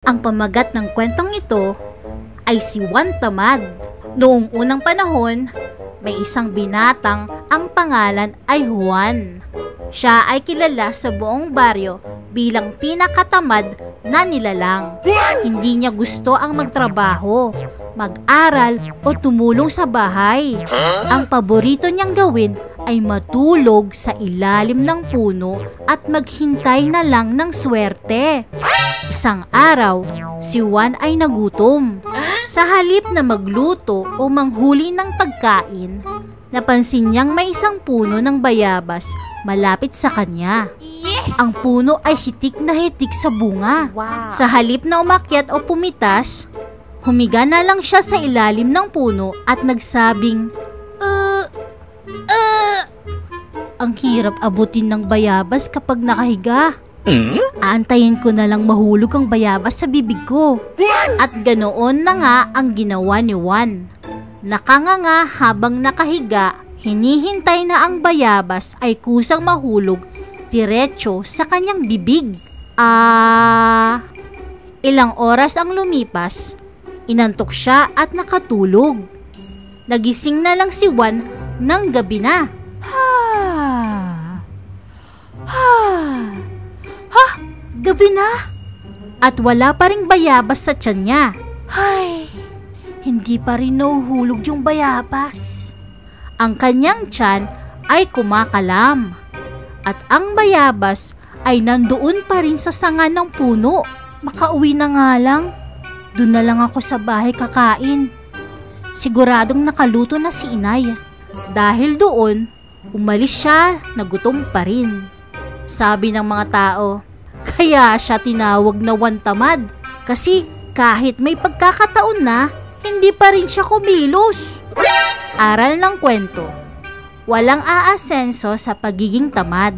Ang pamagat ng kwentong ito ay si Juan Tamad. Noong unang panahon, may isang binatang ang pangalan ay Juan. Siya ay kilala sa buong baryo bilang pinakatamad na nilalang. Hindi niya gusto ang magtrabaho, mag-aral o tumulong sa bahay. Ang paborito niyang gawin ay matulog sa ilalim ng puno at maghintay na lang ng swerte. Isang araw, si Juan ay nagutom. Sa halip na magluto o manghuli ng pagkain, napansin niyang may isang puno ng bayabas malapit sa kanya. Ang puno ay hitik na hitik sa bunga. Sa halip na umakyat o pumitas, humiga na lang siya sa ilalim ng puno at nagsabing, Ang hirap abutin ng bayabas kapag nakahiga. Aantayin ko na lang mahulog ang bayabas sa bibig ko. At ganoon na nga ang ginawa ni Juan. Nakanganga habang nakahiga, hinihintay na ang bayabas ay kusang mahulog diretso sa kanyang bibig. Ilang oras ang lumipas, inantok siya at nakatulog. Nagising na lang si Juan ng gabi na. Gabi na? At wala pa ring bayabas sa tiyan niya. Hindi pa rin nahuhulog yung bayabas. Ang kanyang tiyan ay kumakalam. At ang bayabas ay nandoon pa rin sa sanga ng puno. Makauwi na nga lang. Doon na lang ako sa bahay kakain. Siguradong nakaluto na si inay. Dahil doon, umalis siya na gutom pa rin. Sabi ng mga tao, kaya siya tinawag na Juan Tamad kasi kahit may pagkakataon na, hindi pa rin siya kumilos. Aral ng kwento, walang aasenso sa pagiging tamad.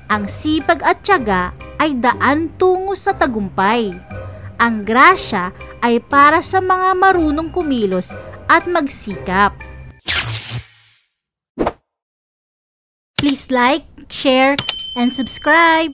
Ang sipag at tiyaga ay daan tungo sa tagumpay. Ang grasya ay para sa mga marunong kumilos at magsikap. Please like, share, and subscribe.